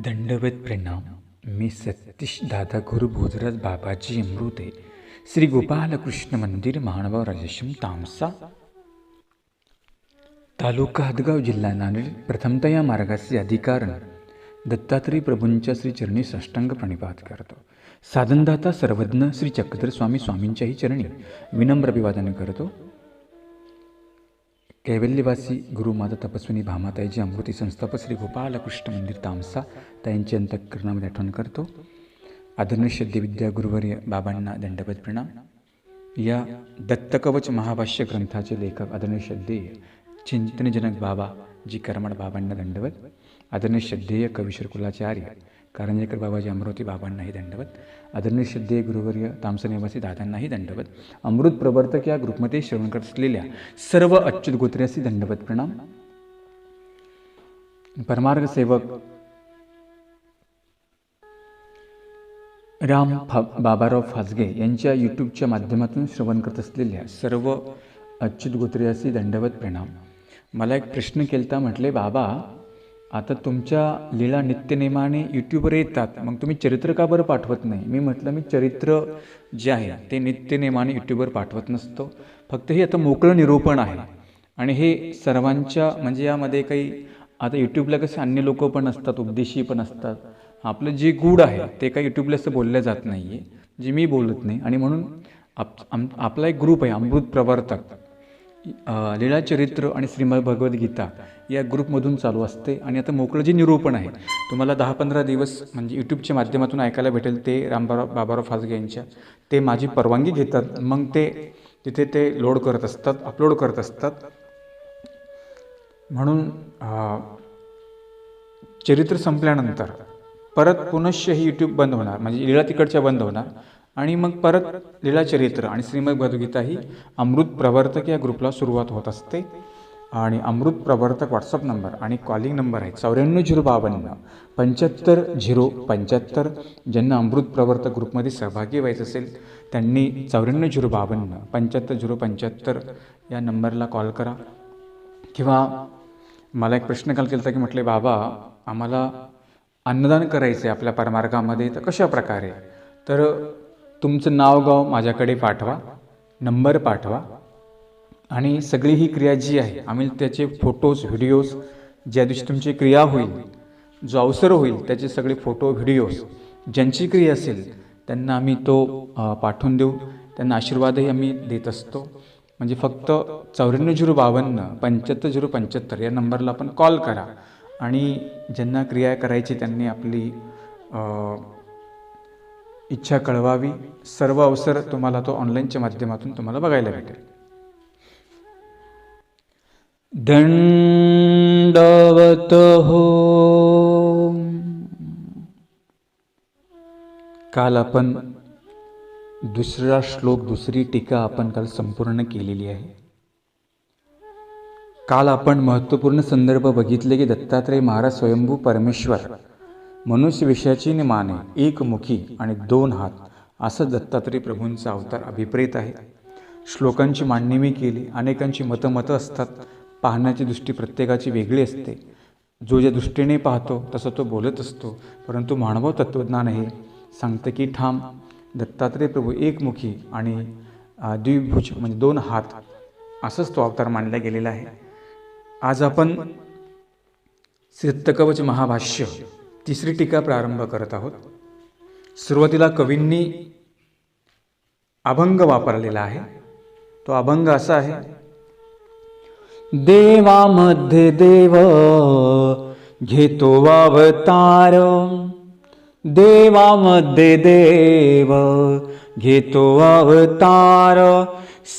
दंडवत प्रणाम. मी सतीश दादा गुरु भोजराज बाबाजी अमृते श्री गोपालकृष्ण मंदिर महानुभाव राजश्रम तामसा तालुका हदगाव जिल्हा नांदेड. प्रथमतः या मार्गाचे अधिकारण दत्तात्रय प्रभूंच्या श्री चरणी साष्टांग प्रणिपात करतो. साधनदाता सर्वज्ञ श्री चक्रधर स्वामींच्याही चरणी विनम्र अभिवादन करतो. कैवल्यवासी गुरुमाता तपस्विनी भामाताईजी अमृती संस्थापक श्री गोपालकृष्ण मंदिर तामसा ताईंची अंतःकरणामध्ये आठवण करतो. आदरणीय श्रद्धेय विद्या गुरुवर्य बाबांना दंडवत प्रणाम. या दत्तकवच महाभाष्य ग्रंथाचे लेखक आदरणीय श्रद्धेय चिंतनजनक बाबा जी करमड बाबांना दंडवत. आदरणीय श्रद्धेय कवीश्वर कुलाचार्य कारंजेकर बाबाजी अमृती बाबांनाही दंडवत. आदरणीय श्रद्धेय गुरुवर्य तामसा निवासी दादांनाही दंडवत. अमृत प्रवर्तक या ग्रुपमध्ये श्रवण करत असलेल्या सर्व अच्युत गोत्र्यासी दंडवत प्रणाम. परमार्ग सेवक राम बाबाराव फासगे यांच्या यूट्यूबच्या माध्यमातून श्रवण करत असलेल्या सर्व अच्युत गोत्र्यासी दंडवत प्रणाम. मला एक प्रश्न केलता, म्हटले बाबा आता तुमच्या लीला नित्यनेमाने यूट्यूबवर येतात, मग तुम्ही चरित्र का बरं पाठवत नाही? मी म्हटलं मी चरित्र जे आहे ते नित्यनेमाने यूट्यूबवर पाठवत नसतो. फक्त हे आता मोकळं निरूपण आहे आणि हे सर्वांच्या म्हणजे यामध्ये काही आता यूट्यूबला कसे अन्य लोक पण असतात, उपदेशी पण असतात. आपलं जे गूढ आहे ते काही यूट्यूबला असं बोललं जात नाही आहे, जे मी बोलत नाही. आणि म्हणून आपला एक ग्रुप आहे अमृत प्रवर्तक, लीला चरित्र आणि श्रीमद भगवद्गीता या ग्रुपमधून चालू असते. आणि आता मोकळं जे निरूपण आहे तुम्हाला 10-15 दिवस म्हणजे यूट्यूबच्या माध्यमातून ऐकायला भेटेल. ते बाबाराव फासगे यांच्या ते माझी परवानगी घेतात, मग ते तिथे ते लोड करत असतात, अपलोड करत असतात. म्हणून चरित्र संपल्यानंतर परत पुनश्च ही यूट्यूब बंद होणार, म्हणजे लीला तिकडच्या बंद होणार आणि मग परत लीला चरित्र आणि श्रीमद भगवद्गीता ही अमृत प्रवर्तक या ग्रुपला सुरुवात होत असते. आणि अमृत प्रवर्तक व्हॉट्सअप नंबर आणि कॉलिंग नंबर आहे 94 052 75 075. ज्यांना अमृत प्रवर्तक ग्रुपमध्ये सहभागी व्हायचं असेल त्यांनी 94 052 75 075 या नंबरला कॉल करा. किंवा मला एक प्रश्न काल केला की म्हटले बाबा आम्हाला अन्नदान करायचं आहे आपल्या परमार्गामध्ये, तर कशा प्रकारे? तर तुमचं नाव गाव माझ्याकडे पाठवा, नंबर पाठवा आणि सगळी ही क्रिया जी आहे आम्ही त्याचे फोटोज व्हिडिओज ज्या दिवशी तुमची क्रिया होईल, जो अवसर होईल त्याचे सगळे फोटो व्हिडिओज ज्यांची क्रिया असेल त्यांना आम्ही तो पाठवून देऊ. त्यांना आशीर्वादही आम्ही देत असतो. म्हणजे फक्त 94 052 75 075 या नंबरला आपण कॉल करा आणि ज्यांना क्रिया करायची त्यांनी आपली इच्छा कळवावी. सर्व अवसर तुम्हाला तो ऑनलाईनच्या माध्यमातून तुम्हाला बघायला भेटेल. दंडवत हो. काल आपण दुसरा श्लोक, दुसरी टीका आपण काल संपूर्ण केलेली आहे. काल आपण महत्त्वपूर्ण संदर्भ बघितले की दत्तात्रय महाराज स्वयंभू परमेश्वर, मनुष्य विषयाची माने, एकमुखी आणि 2 हात असं दत्तात्रय प्रभूंचा अवतार अभिप्रेत आहे. श्लोकांची मांडणी मी केली. अनेकांची मतं असतात, पाहण्याची दृष्टी प्रत्येकाची वेगळी असते. जो ज्या दृष्टीने पाहतो तसं तो बोलत असतो. परंतु महानुभाव तत्त्वज्ञान हे सांगतं की ठाम दत्तात्रय प्रभू एकमुखी आणि द्विभुज म्हणजे 2 हात असंच तो अवतार मानला गेलेला आहे. आज आपण दत्तकवच महाभाष्य तिसरी टीका प्रारंभ करत आहोत. सुरुवातीला कवींनी अभंग वापरलेला आहे. तो अभंग असा आहे. देवामध्ये देव घेतो अवतार, देवामध्ये देव घेतो अवतार,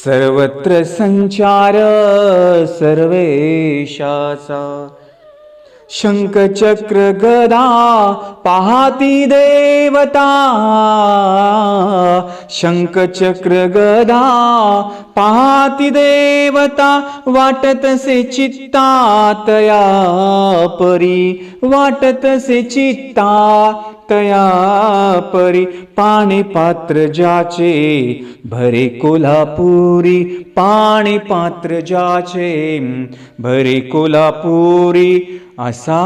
सर्वत्र संचार सर्वेशाचा, शंख चक्र गदा पाहती देवता, शंख चक्र गदा पाहती देवता, वाटतसे चित्ता तया परी, वाटतसे चित्ता तया परी, पाणी पात्र ज्याचे भरे कोल्हापुरी, पाणी पात्र ज्याचे भरे कोल्हापुरी, असा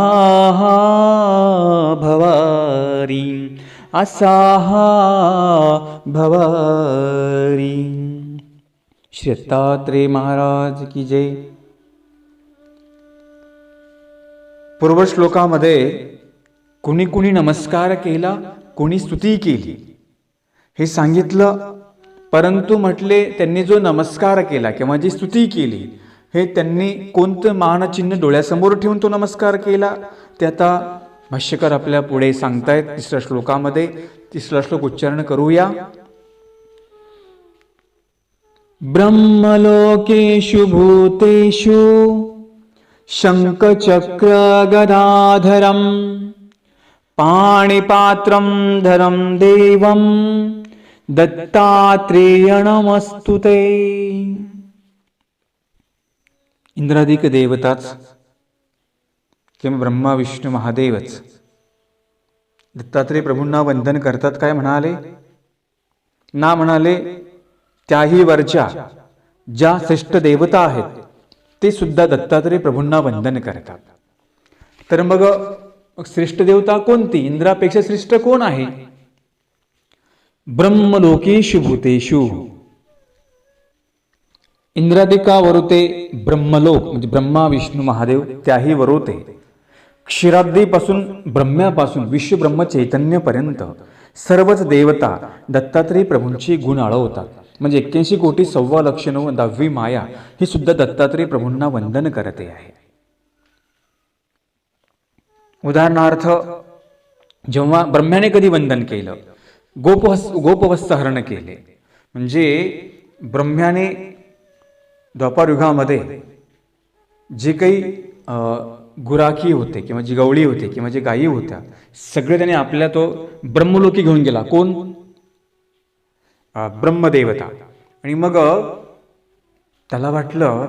हा भवारी, असा हा भवारी. श्री दत्तात्रेय महाराज की जय. पूर्व श्लोकामध्ये कुणी कुणी नमस्कार केला, कुणी स्तुती केली हे सांगितलं. परंतु म्हटले त्यांनी जो नमस्कार केला किंवा जी स्तुती केली हे त्यांनी कोणतं मानचिन्ह डोळ्यासमोर ठेवून तो नमस्कार केला ते आता भाष्यकार आपल्या पुढे सांगतायत. तिसऱ्या श्लोकामध्ये तिसरा श्लोक उच्चारण करूया. ब्रह्मलोकेषु भूतेषु शङ्खचक्र गदाधरं पाणिपात्रं धरं देवं दत्तात्रेय नमस्तुते. इंद्रादिक देवताच किंवा ब्रह्मा विष्णू महादेवच दत्तात्रेय प्रभूंना वंदन करतात. काय म्हणाले ना, म्हणाले त्याही वरच्या ज्या श्रेष्ठ देवता आहेत ते सुद्धा दत्तात्रेय प्रभूंना वंदन करतात. तर मग श्रेष्ठ देवता कोणती, इंद्रापेक्षा श्रेष्ठ कोण आहे? ब्रह्मलोकेषु भूतेषु. इंद्रादिका वरुते ब्रह्मलोक म्हणजे ब्रह्मा विष्णू महादेव त्याही वरुते. क्षीराब्दीपासून ब्रह्म्यापासून विश्व ब्रह्म चैतन्यपर्यंत सर्वच देवता दत्तात्रेय प्रभूंची गुण आळवतात. म्हणजे 81 कोटी 1,15,9 माया ही सुद्धा दत्तात्रेय प्रभूंना वंदन करते आहे. उदाहरणार्थ जेव्हा ब्रह्म्याने कधी वंदन केलं, गोपवत्सहरण केले. म्हणजे ब्रह्म्याने द्वापारयुगामध्ये जे काही गुराखी होते किंवा जी गवळी होते किंवा जे गायी होत्या सगळे त्याने आपल्या तो ब्रह्मलोकी घेऊन गेला. कोण? ब्रह्मदेवता. आणि मग त्याला वाटलं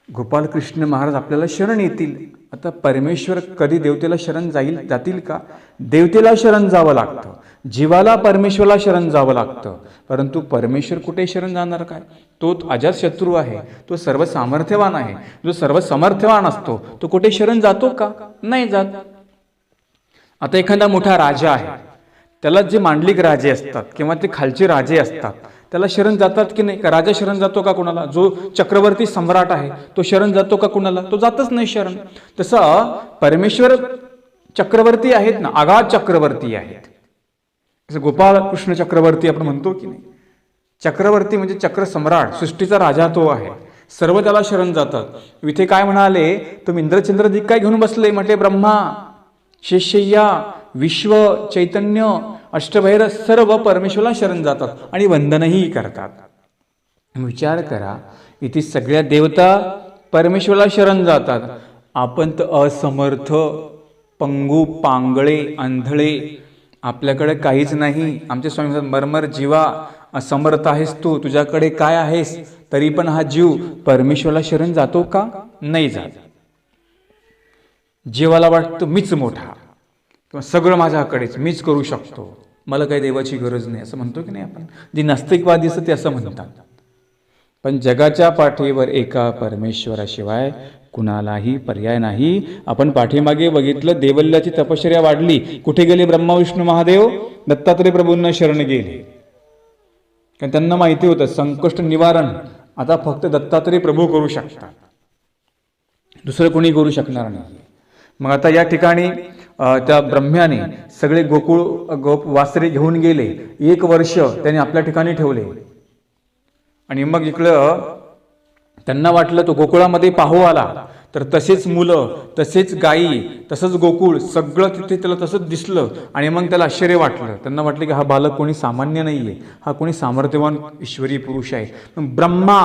गोपालकृष्ण महाराज आपल्याला शरण येतील. आता परमेश्वर कधी देवतेला शरण जातील का? देवतेला शरण जावं लागतं, जीवाला परमेश्वराला शरण जावं लागतं. परंतु परमेश्वर कुठे शरण जाणार? काय, तो अजात शत्रू आहे, तो सर्व सामर्थ्यवान आहे. जो सर्व समर्थवान असतो तो कुठे शरण जातो का? नाही जात. आता एखादा मोठा राजा आहे, त्याला जे मांडलिक राजे असतात किंवा ते खालचे राजे असतात त्याला शरण जातात की नाही? का राजा शरण जातो का कुणाला? जो चक्रवर्ती सम्राट आहे तो शरण जातो का कुणाला? तो जातच नाही शरण. तसं परमेश्वर चक्रवर्ती आहेत ना, आगाध चक्रवर्ती आहेत. जसं गोपाल कृष्ण चक्रवर्ती आपण म्हणतो की नाही. चक्रवर्ती म्हणजे चक्र सम्राट, सृष्टीचा राजा तो आहे. सर्व त्याला शरण जातात. इथे काय म्हणाले, तुम्ही इंद्रचंद्र दिक काय घेऊन बसले? म्हटले ब्रह्मा, शेषय्या, विश्व, चैतन्य, अष्टभैर सर्व परमेश्वराला शरण जातात आणि वंदनही करतात. विचार करा, इथे सगळ्या देवता परमेश्वराला शरण जातात. आपण तर असमर्थ, पंगू, पांगळे, आंधळे, आपल्याकडे काहीच नाही. आमचे स्वामी म्हणतात, मरमर जीवा, असमर्थ आहेस तू, तुझ्याकडे काय आहेस? तरी पण हा जीव परमेश्वराला शरण जातो का? नाही जात. जीवाला वाटतं मीच मोठा किंवा सगळं माझ्याकडेच, मीच करू शकतो, मला काही देवाची गरज नाही, असं म्हणतो की नाही आपण. जे नास्तिकवादी असतं ते असं म्हणतात. पण जगाच्या पाठीवर एका परमेश्वराशिवाय कुणालाही पर्याय नाही. आपण पाठीमागे बघितलं, देवल्याची तपश्चर्या वाढली. कुठे गेले ब्रह्मा विष्णू महादेव? दत्तात्रेय प्रभूंना शरण गेले. कारण त्यांना माहिती होतं संकष्ट निवारण आता फक्त दत्तात्रेय प्रभू करू शकतात, दुसरं कोणी करू शकणार नाही. मग आता या ठिकाणी त्या ब्रह्म्याने सगळे गोप वासरे घेऊन गेले. 1 वर्ष त्याने आपल्या ठिकाणी ठेवले. आणि मग इकडं त्यांना वाटलं तो गोकुळामध्ये पाहू आला तर तसेच मुलं, तसेच गायी, तसंच गोकुळ सगळं तिथे त्याला तसंच दिसलं. आणि मग त्याला आश्चर्य वाटलं. त्यांना वाटलं की हा बालक कोणी सामान्य नाहीये, हा कोणी सामर्थ्यवान ईश्वरी पुरुष आहे. ब्रह्मा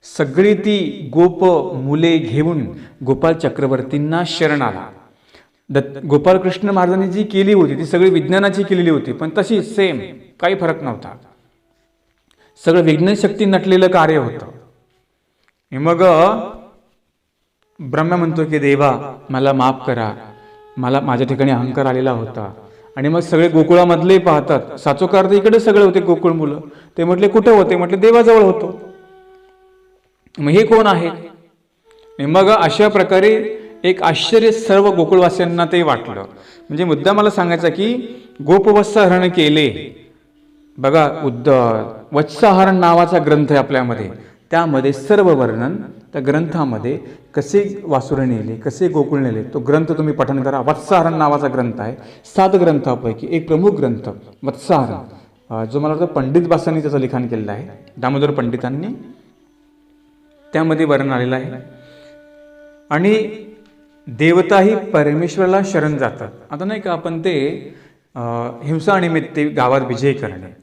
सगळी ती गोप मुले घेऊन गोपाल चक्रवर्तींना शरण आला. गोपालकृष्ण महाराजांनी जी केली होती ती सगळी विज्ञानाची केलेली होती, पण तशी सेम, काही फरक नव्हता. सगळं विज्ञान शक्ती नटलेलं कार्य होतं. मग ब्रह्मा म्हणतो की देवा मला माफ करा, मला माझ्या ठिकाणी अहंकार आलेला होता. आणि मग सगळे गोकुळामधले पाहतात, साचोकार इकडे सगळे होते गोकुळ मुलं. ते म्हटले कुठे होते? म्हटले देवाजवळ होतो. मग हे कोण आहे? मग अशा प्रकारे एक आश्चर्य सर्व गोकुळवासियांना ते वाटलं. म्हणजे मुद्दा मला सांगायचा की गोपवत्सहरण केले. बघा, वत्साहरण नावाचा ग्रंथ आहे आपल्यामध्ये, त्यामध्ये सर्व वर्णन त्या ग्रंथामध्ये कसे वासुरे नेले, कसे गोकुळ नेले, तो ग्रंथ तुम्ही पठण करा. वत्साहरण नावाचा ग्रंथ आहे. 7 ग्रंथापैकी एक प्रमुख ग्रंथ वत्साहरण, जो मला वाटतं पंडित बासांनी त्याचं लिखाण केलेलं आहे, दामोदर पंडितांनी. त्यामध्ये वर्णन आलेलं आहे. आणि देवताही परमेश्वराला शरण जातात. आता नाही का आपण ते हिंसानिमित्त गावात विजय करणे,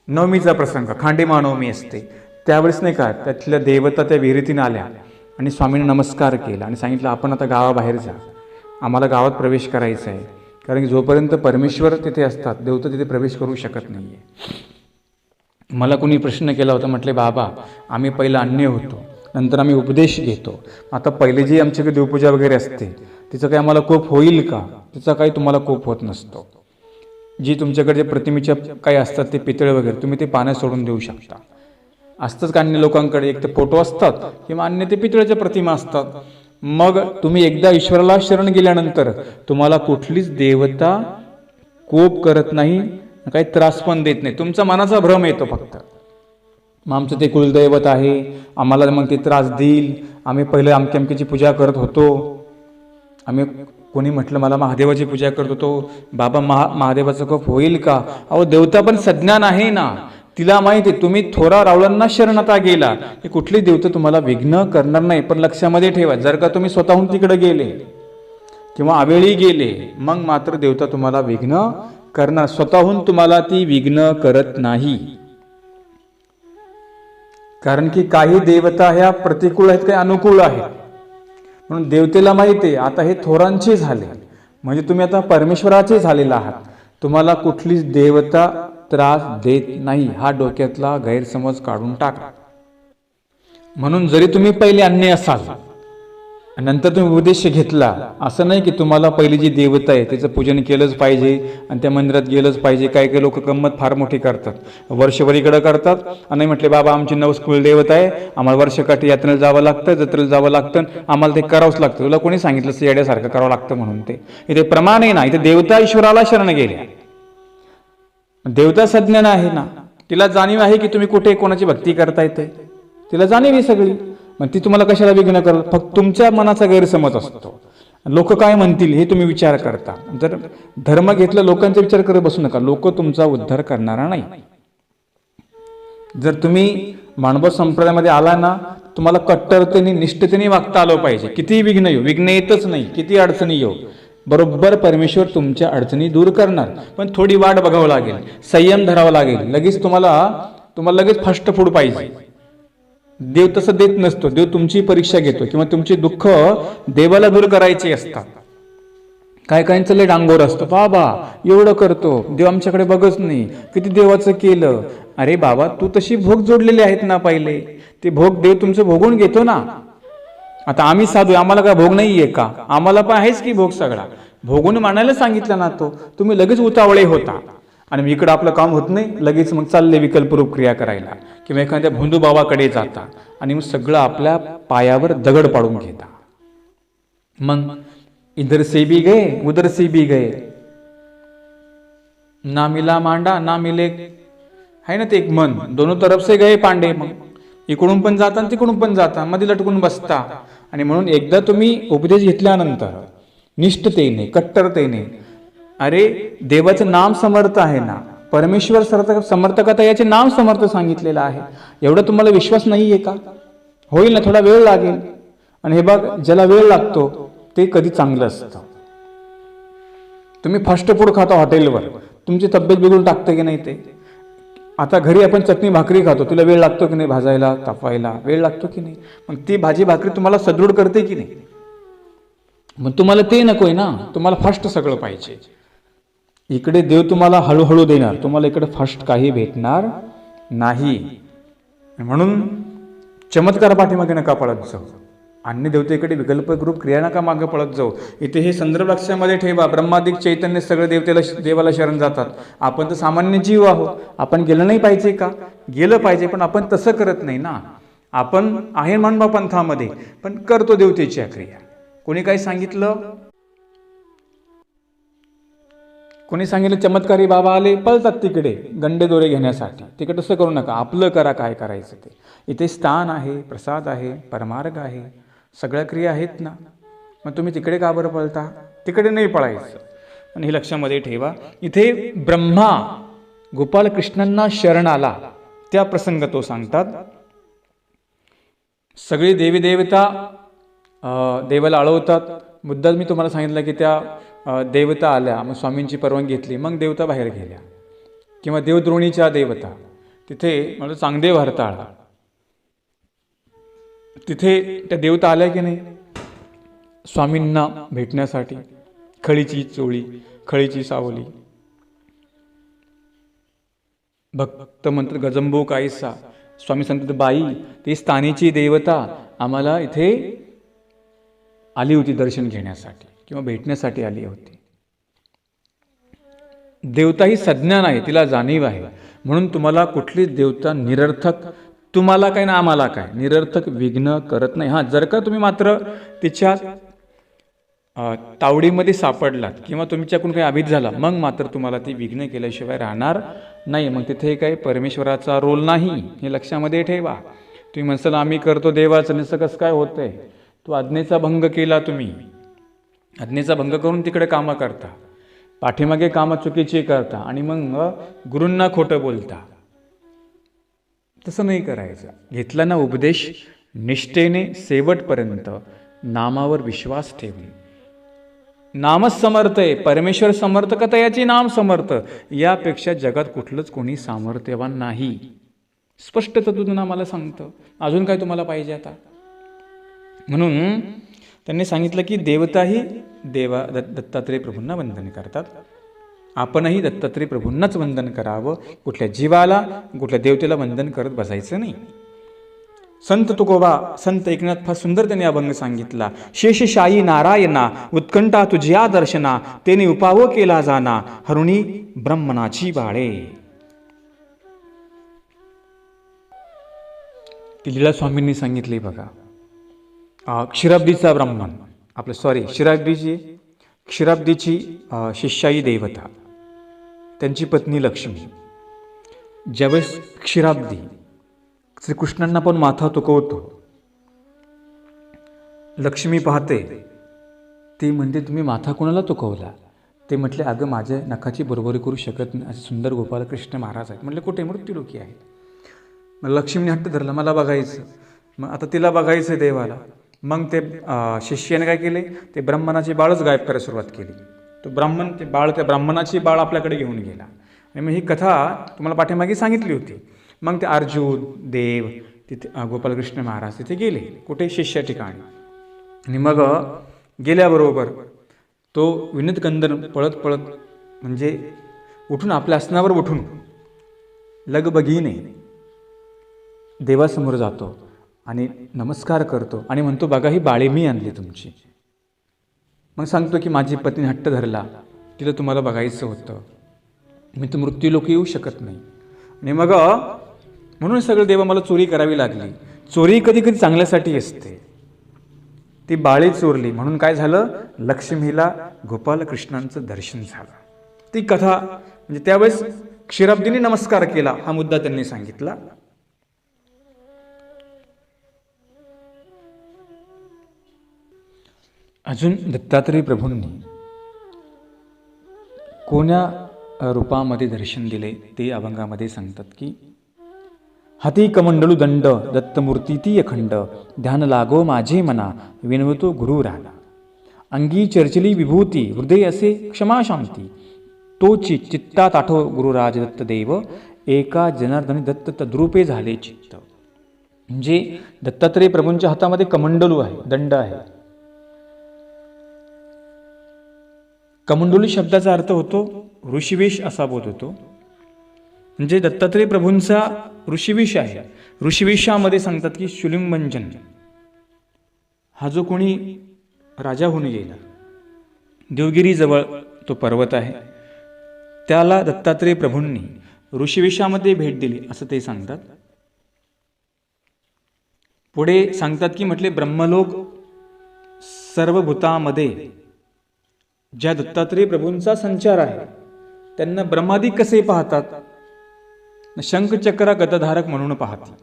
नवमीचा प्रसंग, खांडे महानवमी असते, त्यावेळेस नाही का त्यातल्या देवता त्या विहिरीतीने आल्या आणि स्वामींना नमस्कार केला आणि सांगितलं आपण आता गावाबाहेर जा, आम्हाला गावात प्रवेश करायचा आहे. कारण की जोपर्यंत परमेश्वर तिथे असतात देवता तिथे प्रवेश करू शकत नाही आहे. मला कोणी प्रश्न केला होता, म्हटले बाबा आम्ही पहिलं अन्य होतो, नंतर आम्ही उपदेश घेतो, आता पहिले जी आमच्याकडे देवपूजा वगैरे असते तिचं काही आम्हाला कोप होईल का? तिचा काही तुम्हाला कोप होत नसतो. जी तुमच्याकडे जे प्रतिमेच्या काही असतात ते पितळे वगैरे तुम्ही ते पाण्यात सोडून देऊ शकता. असतंच का अन्य लोकांकडे एक तर फोटो असतात किंवा अन्य ते पितळेच्या प्रतिमा असतात. मग तुम्ही एकदा ईश्वराला शरण गेल्यानंतर तुम्हाला कुठलीच देवता कोप करत नाही, काही त्रास पण देत नाही. तुमचा मनाचा भ्रम येतो फक्त, मग आमचं ते कुलदैवत आहे, आम्हाला मग ते त्रास देईल, आम्ही पहिले अमक्या अमक्याची पूजा करत होतो, आम्ही कोणी म्हटलं मला महादेवाची पूजा करत होतो, बाबा महादेवाचं कोप होईल का? अहो देवता पण सज्ञान आहे ना, तिला माहिती आहे तुम्ही थोरा रावळांना शरण आता गेला की कुठली देवता तुम्हाला विघ्न करणार नाही. पण लक्षामध्ये ठेवा, जर का तुम्ही स्वतःहून तिकडे गेले किंवा अवेळी गेले मग मात्र देवता तुम्हाला विघ्न करणार, स्वतःहून तुम्हाला ती विघ्न करत नाही. कारण की काही देवता ह्या प्रतिकूल आहेत, काही अनुकूल आहेत. म्हणून देवतेला माहिती आहे आता हे थोरांचे झाले म्हणजे तुम्ही आता परमेश्वराचे झालेला आहात, तुम्हाला कुठलीच देवता त्रास देत नाही. हा डोक्यातला गैरसमज काढून टाका. म्हणून जरी तुम्ही पहिले अन्य असाल नंतर तुम्ही उपदेश घेतला, असं नाही की तुम्हाला पहिली जी देवता आहे त्याचं पूजन केलंच पाहिजे आणि त्या मंदिरात गेलंच पाहिजे. काही काही लोक गंमत फार मोठी करतात, वर्षभर इकडं करतात आणि म्हटले बाबा आमची नवस कुलदेवता आहे, आम्हाला वर्षकाठी यात्रेला जावं लागतं, जत्रेला जावं लागतं, आम्हाला ते करावंच लागतं. तुला कोणी सांगितलं येड्यासारखं करावं लागतं म्हणून? ते इथे प्रमाण आहे ना, इथे देवता ईश्वराला शरण गेल्या. देवता सज्ञान आहे ना, तिला जाणीव आहे की तुम्ही कुठे कोणाची भक्ती करता येते, तिला जाणीव आहे सगळी. मग ती तुम्हाला कशाला विघ्न करल? फक्त तुमच्या मनाचा गैरसमज असतो. लोक काय म्हणतील हे तुम्ही विचार करता. जर धर्म घेतला लोकांचा विचार करत बसू नका, लोक तुमचा उद्धार करणारा नाही. जर तुम्ही मानव संप्रदायामध्ये आला ना, तुम्हाला कट्टरतेने निष्ठतेने वागता आलं पाहिजे. कितीही विघ्न येऊ, विघ्न येतच नाही, किती अडचणी येऊ, बरोबर परमेश्वर तुमच्या अडचणी दूर करणार. पण थोडी वाट बघावं लागेल, संयम धरावा लागेल. लगेच तुम्हाला लगेच फास्ट फूड पाहिजे. देव तसं देत नसतो. देव तुमची परीक्षा घेतो किंवा तुमची दुःख देवाला दूर करायची असतात. काय काहींचं लय डांगोर असतो, बाबा एवढं करतो देव आमच्याकडे बघच नाही, किती देवाचं केलं. अरे बाबा तू तशी भोग जोडलेले आहेत ना, पहिले ते भोग देव तुमचं भोगून घेतो ना. आता आम्ही साधू, आम्हाला काय भोग नाहीये का? आम्हाला पण आहेच की भोग सगळा. भोगून मानायला सांगितलं ना तो, तुम्ही लगेच उतावळे होता आणि इकडं आपलं काम होत नाही, लगेच मग चालले विकल्परूप क्रिया करायला किंवा एखाद्या भोंदूबाबाकडे जाता आणि मग सगळं आपल्या पायावर दगड पाडून घेता. मग इधर से भी गए उधर से भी गए, ना मिला मांडा ना मिले, है ना ते एक मन, दोनों तरफ से गए पांडे. मग इकडून पण जाता आणि तिकडून पण जाता, मध्ये लटकून बसता. आणि म्हणून एकदा तुम्ही उपदेश घेतल्यानंतर निष्ठतेने कट्टरतेने, अरे देवाचं नाम समर्थ आहे ना, परमेश्वर समर्थकता याचे नाम समर्थ सांगितलेलं आहे, एवढा तुम्हाला विश्वास नाहीये का? होईल ना, थोडा वेळ लागेल. आणि हे बघ, ज्याला वेळ लागतो ते कधी चांगलं असतं. तुम्ही फास्ट फूड खाता हॉटेलवर, तुमची तब्येत बिघडून टाकते की नाही ते? आता घरी आपण चटणी भाकरी खातो, तुला वेळ लागतो की नाही भाजायला, तापायला वेळ लागतो की नाही? मग ती भाजी भाकरी तुम्हाला सदृढ करते की नाही? मग तुम्हाला ते नकोय ना, तुम्हाला फास्ट सगळं पाहिजे. इकडे देव तुम्हाला हळूहळू देणार, तुम्हाला इकडे फास्ट काही भेटणार नाही. म्हणून चमत्कार पाठीमागे नका पळत जाऊ, अन्य देवतेकडे विकल्परूप क्रिया नका मागे पळत जाऊ. इथे हे संदर्भ लक्षामध्ये ठेवा. ब्रह्मादिक चैतन्य सगळे देवाला शरण जातात. आपण तर सामान्य जीव आहोत, आपण गेलं नाही पाहिजे का? गेलं पाहिजे, पण आपण तसं करत नाही ना. आपण आहे मानवा पंथामध्ये पण करतो देवतेच्या क्रिया. कोणी काय सांगितलं, कोणी सांगितलं चमत्कारी बाबा आले, पळतात तिकडे गंडे दोरे घेण्यासाठी. तिकडे तसं करू नका, आपलं करा काय करायचं ते. इथे स्थान आहे, प्रसाद आहे, परमार्ग आहे, सगळ्या क्रिया आहेत ना. मग तुम्ही तिकडे का बरं पळता? तिकडे नाही पळायचं. आणि हे लक्षामध्ये ठेवा. इथे ब्रह्मा गोपालकृष्णांना शरण आला त्या प्रसंग तो सांगतात. सगळी देवी देवता देवाला आळवतात. मुद्दाच मी तुम्हाला सांगितलं की त्या देवता आल्या, मग स्वामींची परवानगी घेतली, मग देवता बाहेर गेल्या. किंवा देवद्रोणीच्या देवता, तिथे म्हणजे चांगदेव हरताळ, तिथे त्या देवता आल्या की नाही स्वामींना भेटण्यासाठी. खळीची चोळी, खळीची सावली, भक्त म्हणतात गजंबो कायसा. स्वामी सांगतात बाई ती स्थानीची देवता आम्हाला इथे आली होती दर्शन घेण्यासाठी किंवा भेटण्यासाठी आली होती. देवता ही संज्ञा नाही, तिला जाणीव आहे. म्हणून तुम्हाला कुठली देवता निरर्थक, तुम्हाला काय ना आम्हाला काय, निरर्थक विघ्न करत नाही. हां, जर का तुम्ही मात्र तिच्या तावडीमध्ये सापडलात किंवा तुमच्याकडून काही अभित झाला, मग मात्र तुम्हाला ती विघ्न केल्याशिवाय राहणार नाही. मग तिथे काही परमेश्वराचा रोल नाही, हे लक्षामध्ये ठेवा. तुम्ही म्हणसाल आम्ही करतो देवाचं, निसं कसं काय होतंय? तो आज्ञेचा भंग केला तुम्ही. आज्ञेचा भंग करून तिकडे कामं करता, पाठीमागे कामं चुकीची करता आणि मग गुरूंना खोटं बोलता. तसं नाही करायचं. घेतला ना उपदेश निष्ठेने शेवटपर्यंत नामावर विश्वास ठेवून. नामच समर्थ आहे, परमेश्वर समर्थ का याची नाम समर्थ, यापेक्षा जगात कुठलंच कोणी सामर्थ्यवान नाही. स्पष्ट तुझं आम्हाला सांगतं. अजून काय तुम्हाला पाहिजे आता? म्हणून त्यांनी सांगितलं की देवताही दत्तात्रेय प्रभूंना वंदन करतात. आपणही दत्तात्रेय प्रभूंनाच वंदन करावं. कुठल्या जीवाला, कुठल्या देवतेला वंदन करत बसायचं नाही. संत तुकोबा, संत एकनाथ फार सुंदर त्यांनी अभंग सांगितला. शेषशायी नारायणा उत्कंठा तुझ्या दर्शना, तेने उपाव केला जाना हरुणी ब्रह्मनाची बाळे. ती लीला स्वामींनी सांगितली बघा. क्षीराब्दीचा ब्राह्मण, क्षीराब्दीची शिष्याई देवता, त्यांची पत्नी लक्ष्मी. ज्यावेळेस क्षीराब्दी श्रीकृष्णांना पण माथा तुकवतो, लक्ष्मी पाहते, ती म्हणते तुम्ही माथा कोणाला तुकवला? ते म्हटले अगं माझ्या नखाची बरोबरी करू शकत नाही असे सुंदर गोपालकृष्ण महाराज आहेत. म्हटले कुठे? मृत्यूलोकी आहेत. मग लक्ष्मीने हट्ट धरला मला बघायचं. मग आता तिला बघायचं देवाला. मग ते शिष्याने काय केले, ते ब्राह्मणाची बाळच गायब करायला सुरुवात केली. तो ब्राह्मण ते बाळ, त्या ब्राह्मणाची बाळ आपल्याकडे घेऊन गेला. आणि मग ही कथा तुम्हाला पाठीमागे सांगितली होती. मग ते अर्जुन देव तिथे गोपालकृष्ण महाराज तिथे गेले, कुठे? शिष्या ठिकाणी. आणि मग गेल्याबरोबर तो विनीत कंदन पळत पळत म्हणजे उठून आपल्या आसनावर उठून लगबगीने देवासमोर जातो आणि नमस्कार करतो आणि म्हणतो बघा ही बाळे मी आणली तुमची. मग सांगतो की माझी पत्नी हट्ट धरला, तिला तुम्हाला बघायचं होतं, मी तर मृत्यूलोकी येऊ शकत नाही. आणि मग म्हणून सगळं देवा मला चोरी करावी लागली. चोरी कधी कधी चांगल्यासाठी असते. ती बाळी चोरली म्हणून काय झालं, लक्ष्मीला गोपालकृष्णांचं दर्शन झालं. ती कथा म्हणजे त्यावेळेस क्षीराब्दीने नमस्कार केला, हा मुद्दा त्यांनी सांगितला. अजून दत्तात्रेय प्रभूंनी कोण्या रूपामध्ये दर्शन दिले ते अभंगामध्ये सांगतात की हाती कमंडलू दंड दत्तमूर्ती ती अखंड, ध्यान लागो माझे मना विनवतो गुरु राला. अंगी चर्चली विभूती हृदय असे क्षमा शांती, तोची चित्तात आठो गुरुराज दत्तदेव, एका जनार्दनी दत्त तद्रूपे झाले चित्त. म्हणजे दत्तात्रेय प्रभूंच्या हातामध्ये कमंडलू आहे, दंड आहे. कमंडलू शब्दाचा अर्थ होतो ऋषिवेश असा बोध होतो. म्हणजे दत्तात्रेय प्रभूंचा ऋषिवेश आहे. ऋषिवेशामध्ये सांगतात की शुलिंगभंजन हा जो कोणी राजा होऊन गेला, देवगिरीजवळ तो पर्वत आहे, त्याला दत्तात्रेय प्रभूंनी ऋषिवेशामध्ये भेट दिली असं ते सांगतात. पुढे सांगतात की म्हटले ब्रह्मलोक सर्व भूतामध्ये ज्या दत्तात्रेय प्रभूंचा संचार आहे त्यांना ब्रह्मादी कसे पाहतात? शंखचक्र गदाधारक म्हणून पाहतात.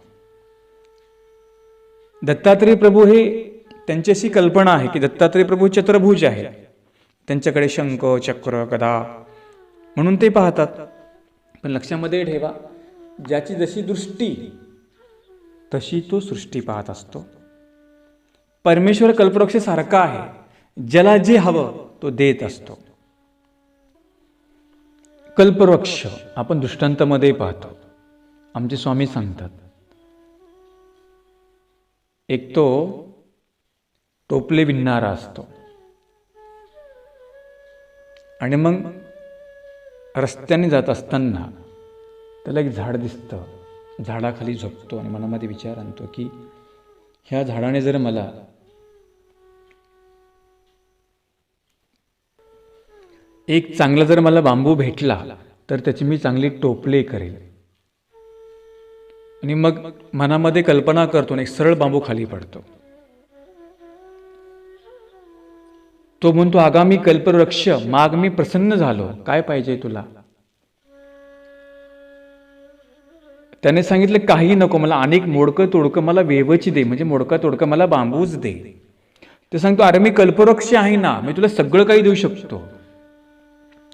दत्तात्रेय प्रभू हे त्यांची अशी कल्पना आहे की दत्तात्रेय प्रभू चतुर्भुज आहे, त्यांच्याकडे शंख चक्र गदा म्हणून ते पाहतात. पण लक्षामध्ये ठेवा, ज्याची जशी दृष्टी तशी तो सृष्टी पाहत असतो. परमेश्वर कल्पवृक्ष सारखा आहे, ज्याला जे हवं तो देत असतो. कल्पवृक्ष आपण दृष्टांतामध्ये पाहतो. आमचे स्वामी सांगतात, एक तो टोपले विणणारा असतो आणि मग रस्त्याने जात असताना त्याला एक झाड दिसतं, झाडाखाली झोपतो आणि मनामध्ये विचार आणतो की ह्या झाडाने जर मला एक चांगला जर मला बांबू भेटला तर त्याची मी चांगली टोपले करेल. आणि मग मनामध्ये कल्पना करतो आणि एक सरळ बांबू खाली पडतो. तो म्हणतो, आगामी कल्पवृक्ष माग मी प्रसन्न झालो, काय पाहिजे तुला? त्याने सांगितलं, काही नको, मला अनेक मोडकं तोडकं मला वेवची दे, म्हणजे मोडका तोडकं मला बांबूच दे. ते सांगतो, अरे मी कल्पवृक्ष आहे ना, मी तुला सगळं काही देऊ शकतो,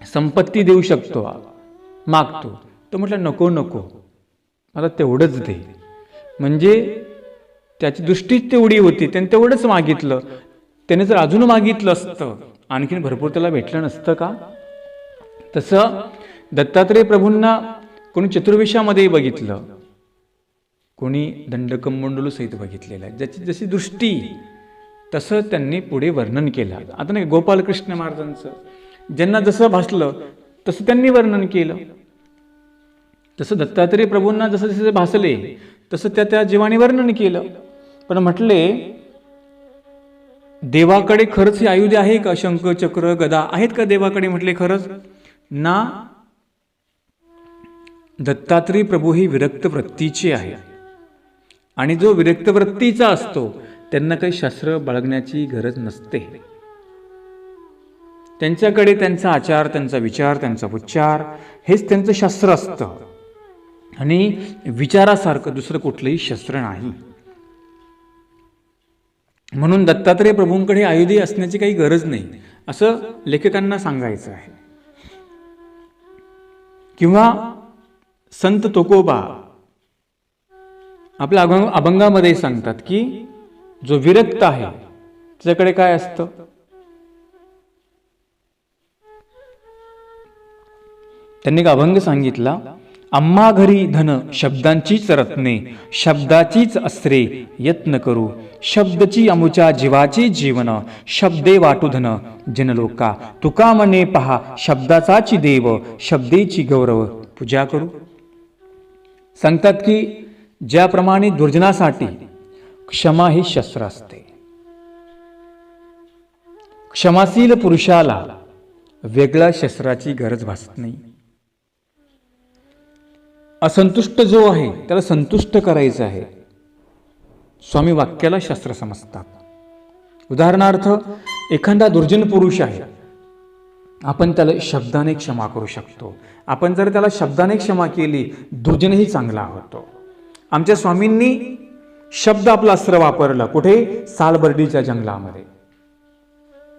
संपत्ती देऊ शकतो, मागतो. तो म्हटलं, नको नको, मला तेवढंच दे. म्हणजे त्याची दृष्टीच तेवढी होती, त्याने तेवढंच मागितलं. त्याने जर अजून मागितलं असतं आणखीन भरपूर त्याला भेटलं नसतं का? तसं दत्तात्रेय प्रभूंना कोणी चतुर्विशामध्ये बघितलं, कोणी दंडकमंडलू सहित बघितलेलं आहे. ज्याची जशी दृष्टी तसं त्यांनी पुढे वर्णन केलं. आता नाही, गोपालकृष्ण महाराजांचं ज्यांना जसं भासलं तसं त्यांनी वर्णन केलं. तसं दत्तात्रेय प्रभूंना जसं जसे भासले तसं त्या जीवाने वर्णन केलं. पण म्हटले, देवाकडे खरंच ही आयुधे आहे का? शंख चक्र गदा आहेत का देवाकडे? म्हटले, खरंच ना. दत्तात्रेय प्रभू ही विरक्त वृत्तीचे आहे आणि जो विरक्त वृत्तीचा असतो त्यांना काही शस्त्र बाळगण्याची गरज नसते. त्यांच्याकडे त्यांचा आचार, त्यांचा विचार, त्यांचा उच्चार हेच त्यांचं शस्त्र असतं आणि विचारासारखं दुसरं कुठलंही शस्त्र नाही. म्हणून दत्तात्रेय प्रभूंकडे आयुधे असण्याची काही गरज नाही असं लेखकांना सांगायचं आहे. किंवा संत तुकोबा आपल्या अभंगामध्ये सांगतात की जो विरक्त आहे त्याच्याकडे काय असतं? त्यांनी एक अभंग सांगितला, आम्हा घरी धन शब्दांचीच रत्ने, शब्दाचीच अस्त्रे यत्न करू, शब्दची अमुच्या जीवाची जीवन, शब्दे वाटू धन जनलोका, तुका मने पहा शब्दाचाची देव, शब्देची गौरव पूजा करू. सांगतात की ज्याप्रमाणे दुर्जनासाठी क्षमा ही शस्त्र असते, क्षमाशील पुरुषाला वेगळ्या शस्त्राची गरज भासत नाही. असंतुष्ट जो आहे त्याला संतुष्ट करायचं आहे. स्वामी वाक्याला शस्त्र समजतात. उदाहरणार्थ, एखादा दुर्जन पुरुष आहे, आपण त्याला शब्दाने क्षमा करू शकतो. आपण जर त्याला शब्दाने क्षमा केली, दुर्जनही चांगला होतो. आमच्या स्वामींनी शब्द आपला अस्त्र वापरला. कुठे? सालबर्डीच्या जंगलामध्ये.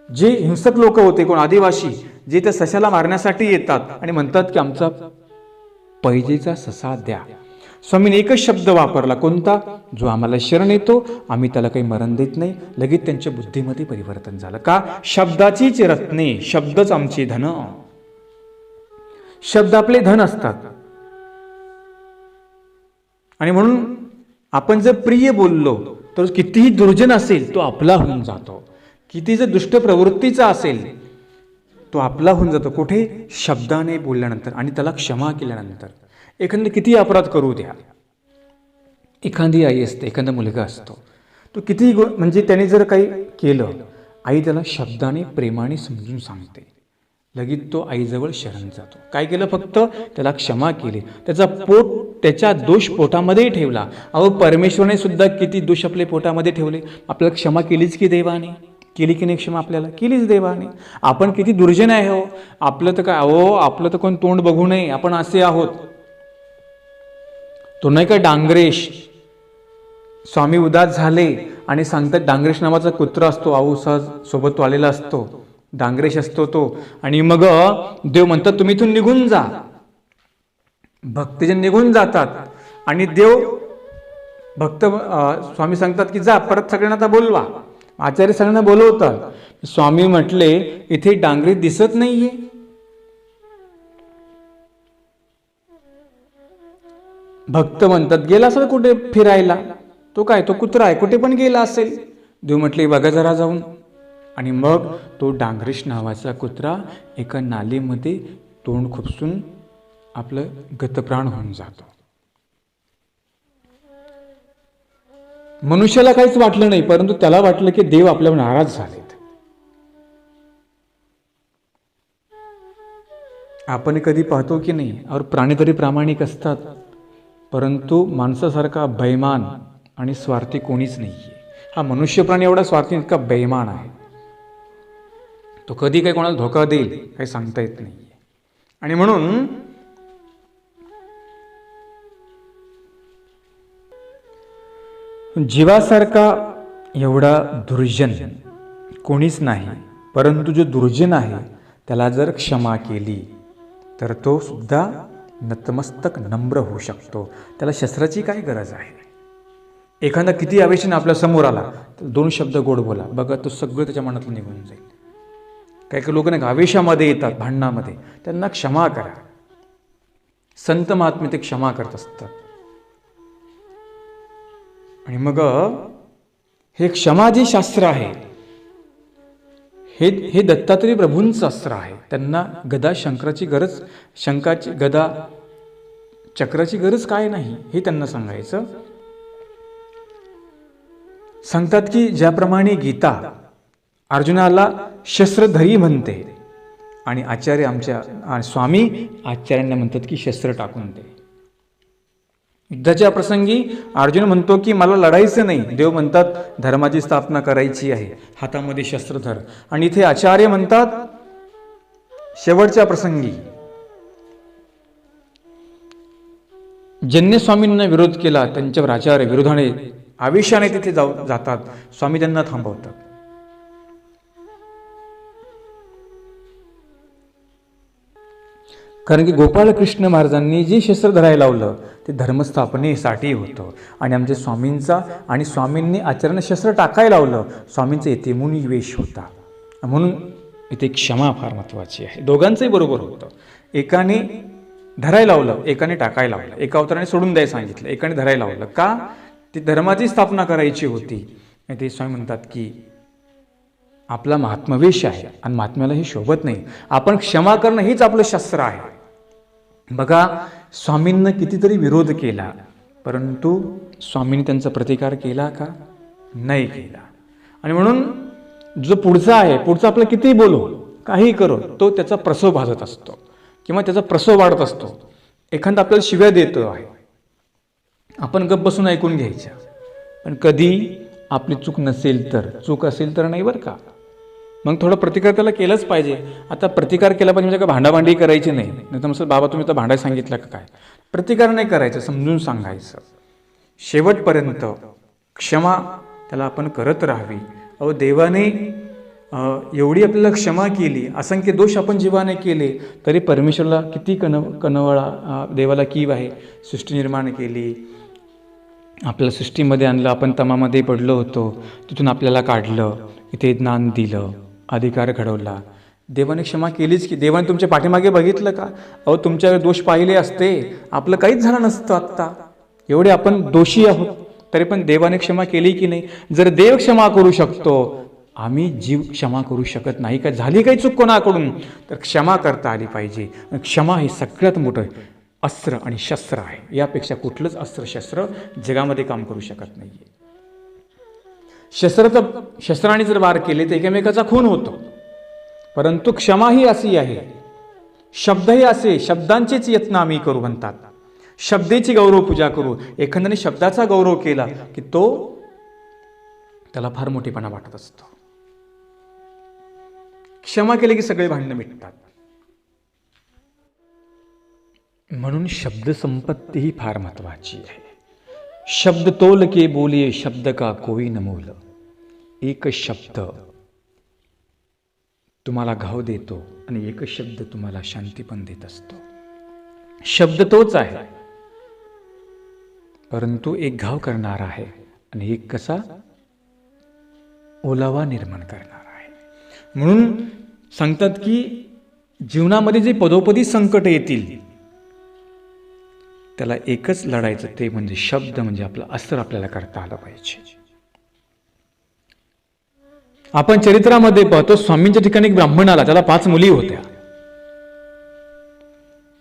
जे हिंसक लोक होते, कोण आदिवासी, जे त्या सशाला मारण्यासाठी येतात आणि म्हणतात की आमचा पैजेचा ससा द्या. स्वामीने एकच शब्द वापरला. कोणता? जो आम्हाला शरण येतो आम्ही त्याला काही मरण देत नाही. लगेच त्यांच्या बुद्धीमध्ये परिवर्तन झालं. का? शब्दाचीच रत्ने, शब्दच आमचे धन. शब्द आपले धन असतात. आणि म्हणून आपण जर प्रिय बोललो तर कितीही दुर्जन असेल तो आपला होऊन जातो. किती जर दुष्ट प्रवृत्तीचा असेल तो आपला होऊन जातो. कुठे? शब्दाने बोलल्यानंतर आणि त्याला क्षमा केल्यानंतर. एखादा किती अपराध करू द्या, एखादी आई असते, एखादा मुलगा असतो, तो किती म्हणजे त्याने जर काही केलं, आई त्याला शब्दाने प्रेमाने समजून सांगते. लगेच तो आईजवळ शरण जातो. काय केलं? फक्त त्याला क्षमा केली. त्याचा दोष पोटामध्ये ठेवला. अहो, परमेश्वराने सुद्धा किती दोष आपले पोटामध्ये ठेवले. आपल्याला क्षमा केलीच की देवाने. केली की नाही क्षमा आपल्याला? केलीच देवाने. आपण किती दुर्जन आहे हो. आपलं तर काय हो, आपलं तर कोण तोंड बघू नये, आपण असे आहोत. तो नाही का डांगरेश, स्वामी उदास झाले आणि सांगतात, डांगरेश नावाचा कुत्रा असतो, आऊ सहज सोबत तो आलेला असतो, डांगरेश असतो तो. आणि मग देव म्हणतात तुम्ही इथून निघून जा. भक्तजन निघून जातात आणि देव भक्त स्वामी सांगतात की जा परत सगळ्यांना आता बोलवा. आचार्य सगळ्यांना बोलवतात. स्वामी म्हटले इथे डांगरेश दिसत नाहीये. भक्त म्हणतात गेला असेल कुठे फिरायला, तो काय तो कुत्रा आहे, कुठे पण गेला असेल. देव म्हटले बघा जरा जाऊन. आणि मग तो डांगरेश नावाचा कुत्रा एका नालीमध्ये तोंड खुपसून आपलं गतप्राण होऊन जातो. मनुष्याला काहीच वाटलं नाही, परंतु त्याला वाटलं की देव आपल्यावर नाराज झालेत. आपण कधी पाहतो की नाही, और प्राणी तरी प्रामाणिक असतात, परंतु माणसासारखा बैमान आणि स्वार्थी कोणीच नाहीये. हा मनुष्य प्राणी एवढा स्वार्थी, इतका बैमान आहे. तो कधी काही कोणाला धोका देईल काही सांगता येत नाहीये. आणि म्हणून जीवासारखा एवढा दुर्जन कोणीच नाही, परंतु जो दुर्जन आहे त्याला जर क्षमा केली तर तो सुद्धा नतमस्तक नम्र होऊ शकतो. त्याला शस्त्राची काय गरज आहे? एखादा किती आवेशाने आपल्या समोर आला तर 2 शब्द गोड बोला, बघा तो सगळं त्याच्या मनातून निघून जाईल. काही काही लोक नाही आवेशामध्ये येतात, भांडणामध्ये, त्यांना क्षमा करा. संत महात्मे ते क्षमा करत असतात. आणि मग हे क्षमा जे शास्त्र आहे हे दत्तात्रय प्रभूंचं अस्त्र आहे. त्यांना गदा शंकराची गरज, शंकाची गदा चक्राची गरज काय नाही हे त्यांना सांगायचं. सांगतात की ज्याप्रमाणे गीता अर्जुनाला शस्त्रधरी म्हणते आणि आचार्य आमच्या स्वामी आचार्यांना म्हणतात की शस्त्र टाकून दे. युद्धाच्या प्रसंगी अर्जुन म्हणतो की मला लढायचं नाही, देव म्हणतात धर्माची स्थापना करायची आहे, हातामध्ये शस्त्र धर. आणि इथे आचार्य म्हणतात शेवटच्या प्रसंगी ज्यांनी स्वामींना विरोध केला त्यांच्यावर आचार्य विरोधाने आवेशाने तिथे जातात. स्वामी त्यांना थांबवतात. कारण की गोपाळकृष्ण महाराजांनी जे शस्त्र धरायला लावलं ते धर्मस्थापनेसाठी होतं. आणि आमच्या स्वामींचा आणि स्वामींनी आचरणात शस्त्र टाकायला लावलं, स्वामींचा येथे मुनी वेश होता. म्हणून इथे क्षमा फार महत्त्वाची आहे. दोघांचंही बरोबर होतं. एकाने धरायला लावलं, एकाने टाकायला लावलं. एका अवताराने सोडून द्यायला सांगितलं, एकाने धरायला लावलं. का? ती धर्माची स्थापना करायची होती. आणि ते स्वामी म्हणतात की आपला महात्मवेश आहे आणि महात्म्याला हे शोभत नाही. आपण क्षमा करणं हेच आपलं शस्त्र आहे. बघा स्वामींना कितीतरी विरोध केला, परंतु स्वामींनी त्यांचा प्रतिकार केला का? नाही केला. आणि म्हणून जो पुढचा आहे, पुढचा आपला कितीही बोलो काही करो, तो त्याचा प्रसव भाजत असतो किंवा त्याचा प्रसव वाढत असतो. एखादा आपल्याला शिव्या देतो आहे, आपण गप्प बसून ऐकून घ्यायच्या. पण कधी आपली चूक नसेल तर, चूक असेल तर नाही बरं का, मग थोडा प्रतिकार त्याला केलाच पाहिजे. आता प्रतिकार केला पाहिजे म्हणजे काय भांडाभांडी करायची नाही. नाही तर मग बाबा तुम्ही तर भांडायला सांगितलं का काय? प्रतिकार नाही करायचं, समजून सांगायचं. शेवटपर्यंत क्षमा त्याला आपण करत राहावी. अहो देवाने एवढी आपल्याला क्षमा केली, असंख्य दोष आपण जीवाने केले तरी परमेश्वराला किती कनवळा देवाला कीव आहे. सृष्टी निर्माण केली, आपल्याला सृष्टीमध्ये आणलं, आपण तमामध्ये पडलो होतो, तिथून आपल्याला काढलं, इथे ज्ञान दिलं, अधिकार घडवला. देवाने क्षमा केलीच की. देवाने तुमच्या पाठीमागे बघितलं का? अहो तुमच्याकडे दोष पाहिले असते आपलं काहीच झालं नसतं. आत्ता एवढे आपण दोषी आहोत तरी पण देवाने क्षमा केली की नाही? जर देव क्षमा करू शकतो, आम्ही जीव क्षमा करू शकत नाही का? झाली काही चूक कोणाकडून तर क्षमा करता आली पाहिजे. क्षमा हे सगळ्यात मोठं अस्त्र आणि शस्त्र आहे. यापेक्षा कुठलंच अस्त्र शस्त्र जगामध्ये काम करू शकत नाही. शस्त्राने जर वार केले तर एकमेकाचा खून होतो, परंतु क्षमा ही अशी आहे. शब्दही असे, शब्दांचेच यत्न आम्ही करू म्हणतात. शब्देची गौरव पूजा करू. एखाद्याने शब्दाचा गौरव केला की तो त्याला फार मोठेपणा वाटत असतो. क्षमा केली की सगळे भांडणं मिटतात. म्हणून शब्द संपत्ती ही फार महत्वाची आहे. शब्द तोल के बोलिये शब्द का कोई न मोल. एक शब्द तुम्हाला घाव देतो आणि एकच शब्द तुम्हाला शांती पण देत असतो. शब्द तोच आहे, परंतु एक घाव करणारा आहे आणि एक कसा ओलावा निर्माण करणारा आहे. म्हणून सांगतात की जीवनामध्ये जे पदोपदी संकट येतील त्याला एकच लढायचं, ते म्हणजे शब्द, म्हणजे आपलं अस्त्र आपल्याला करता आलं पाहिजे. आपण चरित्रामध्ये पाहतो स्वामींच्या ठिकाणी एक ब्राह्मण आला, त्याला 5 मुली होत्या.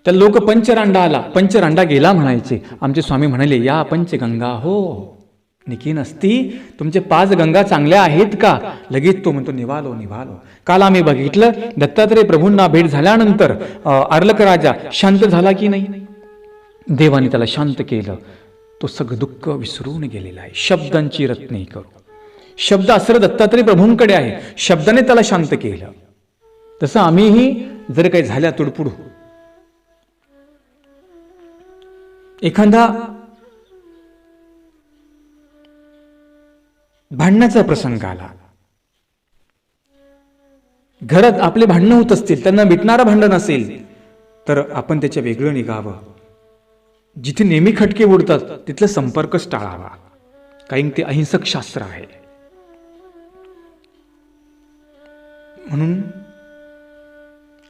त्या लोक पंचरांडा आला, पंचरांडा गेला म्हणायचे. आमचे स्वामी म्हणाले, या पंचगंगा हो निकी नसती, तुमचे 5 गंगा चांगल्या आहेत का? लगेच तो म्हणतो, निवालो निवालो. काल आम्ही बघितलं दत्तात्रय प्रभूंना भेट झाल्यानंतर अर्लक राजा शांत झाला की नाही? देवाने त्याला शांत केलं. तो सगळं दुःख विसरून गेलेला आहे. शब्दांची रत्ने करू. शब्द अस्त्र दत्तात्रय प्रभूंकडे आहे, शब्दाने त्याला शांत केलं. तसं आम्हीही जर काही झाल्या तुडपुड, एखादा भांडण्याचा प्रसंग आला, घरात आपले भांडणं होत असतील, त्यांना मिटणारं भांडण असेल तर आपण त्याच्या वेगळं निघावं. जिथे नेहमी खटके उडतात तिथला संपर्कच टाळावा, कारण ते अहिंसक शास्त्र आहे. म्हणून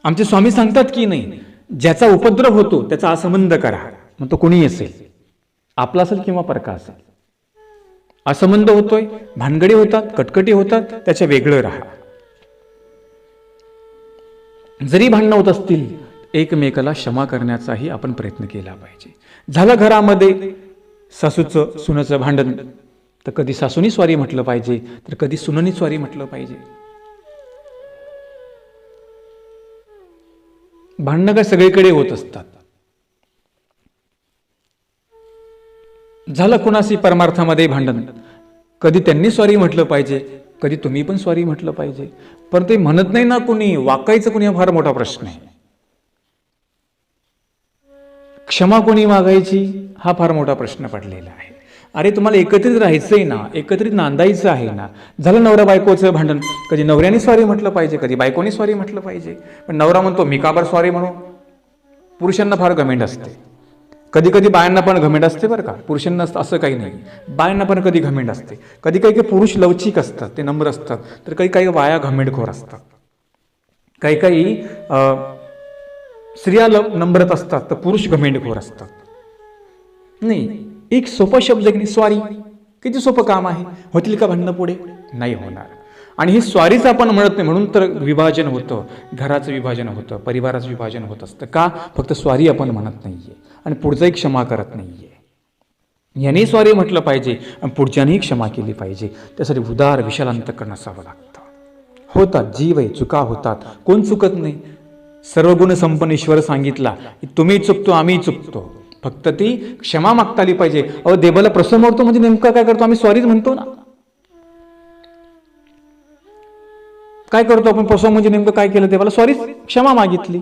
आमचे स्वामी सांगतात की नाही, ज्याचा उपद्रव होतो त्याचा असंबंध करा. मग तो कोणी असेल, आपला असेल किंवा परका असेल. असंबंध होतोय, भानगडी होतात, कटकटी होतात, त्याच्या वेगळं राहा. जरी भांडणं होत असतील एकमेकाला क्षमा करण्याचाही आपण प्रयत्न केला पाहिजे. झालं घरामध्ये सासूचं सुनेचं भांडण, तर कधी सासूनी सॉरी म्हटलं पाहिजे, तर कधी सुनेनी सॉरी म्हटलं पाहिजे. भांडणं काय सगळीकडे होत असतात. झालं कुणाशी परमार्थामध्ये भांडण, कधी त्यांनी सॉरी म्हटलं पाहिजे, कधी तुम्ही पण सॉरी म्हटलं पाहिजे. पण ते म्हणत नाही ना कुणी, वाकायचं कुणी, हा फार मोठा प्रश्न आहे. क्षमा कोणी मागायची, हा फार मोठा प्रश्न पडलेला आहे. अरे तुम्हाला एकत्रित राहायचंय ना, एकत्रित नांदायचं आहे ना. झालं नवरा बायकोचं भांडण, कधी नवऱ्याने सॉरी म्हटलं पाहिजे, कधी बायकोनी सॉरी म्हटलं पाहिजे. पण नवरा म्हणतो मी का बरं सॉरी म्हणू. पुरुषांना फार घमेंड असते, कधी कधी बायांना पण घमेंड असते बरं का. पुरुषांना असं काही नाही, बायांना पण कधी घमेंड असते. कधी काही पुरुष लवचिक असतात, ते नम्र असतात, तर काही काही बाया घमेंडखोर असतात. काही काही स्त्रिया नम्रत असतात, तर पुरुष घमेंडखोर असतात. नाही, एक सोपा शब्द की स्वारी, किती सोपं काम आहे. होतील का भांडणं पुढे? नाही होणार. आणि ही स्वारीच आपण म्हणत नाही, म्हणून तर विभाजन होतं, घराचं विभाजन होतं, परिवाराचं विभाजन होत असतं. का? फक्त स्वारी आपण म्हणत नाहीये आणि पुढचाही क्षमा करत नाहीये. याने स्वारी म्हटलं पाहिजे आणि पुढच्यानेही क्षमा केली पाहिजे. त्यासाठी उदार विशाल अंतःकरण असावं लागतं. होतात, जीव आहे, चुका होतात, कोण चुकत नाही. सर्वगुण संपन्न ईश्वर सांगितला, तुम्ही चुकतो आम्ही चुकतो, फक्त ती क्षमा मागता आली पाहिजे. देवाला प्रसन्न होतो म्हणजे नेमकं काय करतो? आम्ही सॉरीच म्हणतो ना. काय करतो आपण? प्रसन्न म्हणजे नेमकं काय केलं? देवाला सॉरीच, क्षमा मागितली.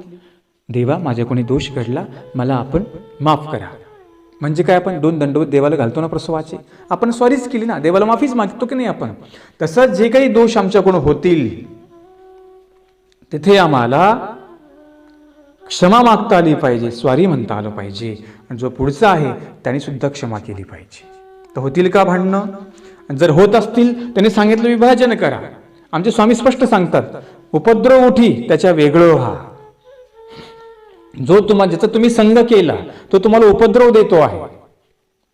देवा माझ्या कोणी दोष घडला, मला आपण माफ करा. म्हणजे काय? आपण 2 दंडवत देवाला घालतो ना प्रसवाचे, आपण सॉरीच केली ना, देवाला माफीच मागतो की नाही आपण. तसंच जे काही दोष आमच्याकडून होतील तिथे आम्हाला क्षमा मागता आली पाहिजे, स्वारी म्हणता आलं पाहिजे. आणि जो पुढचा आहे त्याने सुद्धा क्षमा केली पाहिजे. तर होतील का भांडणं? जर होत असतील त्याने सांगितलं विभाजन करा. आमचे स्वामी स्पष्ट सांगतात, उपद्रव उठी त्याच्या वेगळं व्हा. जो ज्याचा तुम्ही संग केला तो तुम्हाला उपद्रव देतो आहे,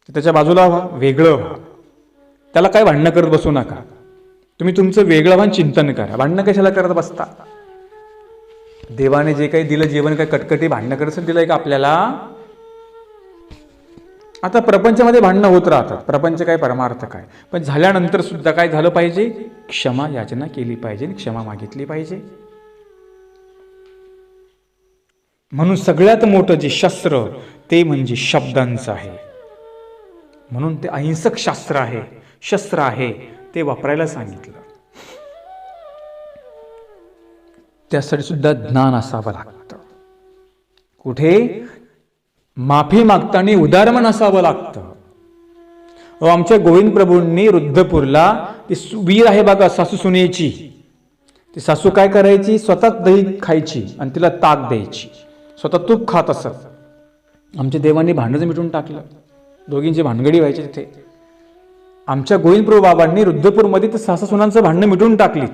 त्याच्या बाजूला व्हा, वेगळं व्हा. त्याला काय भांडणं करत बसू नका. तुम्ही तुमचं वेगळं व्हा, चिंतन करा. भांडणं कशाला करत बसता? देवाने जे काही दिलं जीवन, काय कटकटी भांडणं करत दिलंय का आपल्याला? आता प्रपंचामध्ये भांडणं होत राहतात, प्रपंच काय परमार्थ काय, पण झाल्यानंतर सुद्धा काय झालं पाहिजे? क्षमा याचना केली पाहिजे, क्षमा मागितली पाहिजे. म्हणून सगळ्यात मोठं जे शस्त्र ते म्हणजे शब्दांचं आहे. म्हणून ते अहिंसक शास्त्र आहे, शस्त्र आहे, ते वापरायला सांगितलं. त्यासाठी सुद्धा ज्ञान असावं लागतं. कुठे? माफी मागताना उदारमन असावं लागतं. आमच्या गोविंद प्रभूंनी रुद्धपूरला ती वीर आहे बघा सासू सुनेची, ती सासू काय करायची? स्वतः दही खायची आणि तिला ताक द्यायची, स्वतः तूप खात असत. आमच्या देवांनी भांडणं मिटून टाकलं, दोघींची भानगडी व्हायची तिथे. आमच्या गोविंद प्रभू बाबांनी रुद्धपूरमध्ये तर सासू सुनांचं भांडणं मिटून टाकली.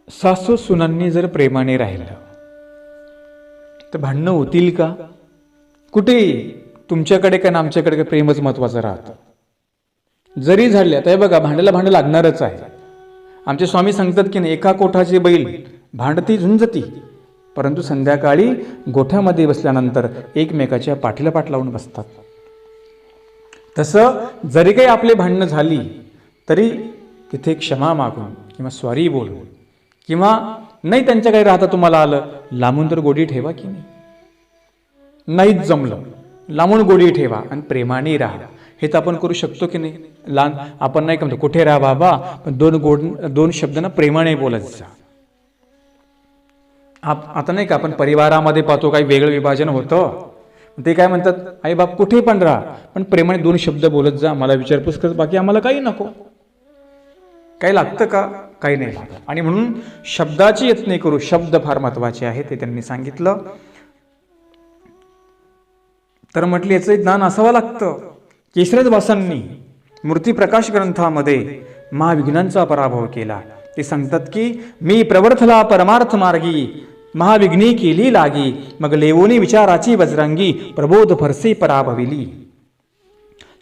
सासू सुनांनी जर प्रेमाने राहिलं तर भांडणं होतील का? कुठे? तुमच्याकडे का ना आमच्याकडे का प्रेमच महत्वाचं राहतं. जरी झाले आता हे बघा, भांडायला भांडं लागणारच आहे. आमचे स्वामी सांगतात की नाही, एका कोठाची बैल भांडती झुंजती, परंतु संध्याकाळी गोठ्यामध्ये बसल्यानंतर एकमेकाच्या पाठीला पाठ लावून बसतात. तसं जरी काही आपले भांडणं झाली तरी तिथे क्षमा मागून किंवा सॉरी बोलून किंवा नाही त्यांच्या काही राहता तुम्हाला आलं, लांबून तर गोडी ठेवा की नाही. नाहीच जमलं, लांबून गोडी ठेवा आणि प्रेमाने राहा. हे तर आपण करू शकतो की नाही. लहान आपण नाही का म्हणतो कुठे राहा बाबा, पण दोन शब्दांना प्रेमाने बोलत जा. आता नाही का आपण परिवारामध्ये पाहतो काही वेगळं विभाजन होतं, ते काय म्हणतात, आई बाप कुठे पण राहा पण प्रेमाने 2 शब्द बोलत जा, मला विचारपूस कर, बाकी आम्हाला काही नको. काही लागतं का? काही नाही लागत. आणि म्हणून शब्दाची यत्न नाही करू, शब्द फार महत्वाचे आहे ते त्यांनी सांगितलं. तर म्हटलं याचं ज्ञान असावं लागतं. केशरदासांनी मूर्ती प्रकाश ग्रंथामध्ये महाविघ्नांचा पराभव केला. ते सांगतात की मी प्रवर्थला परमार्थ मार्गी, महाविघ्नी केली लागी, मग लेवोनी विचाराची वज्रांगी, प्रबोध फरसे पराभविली.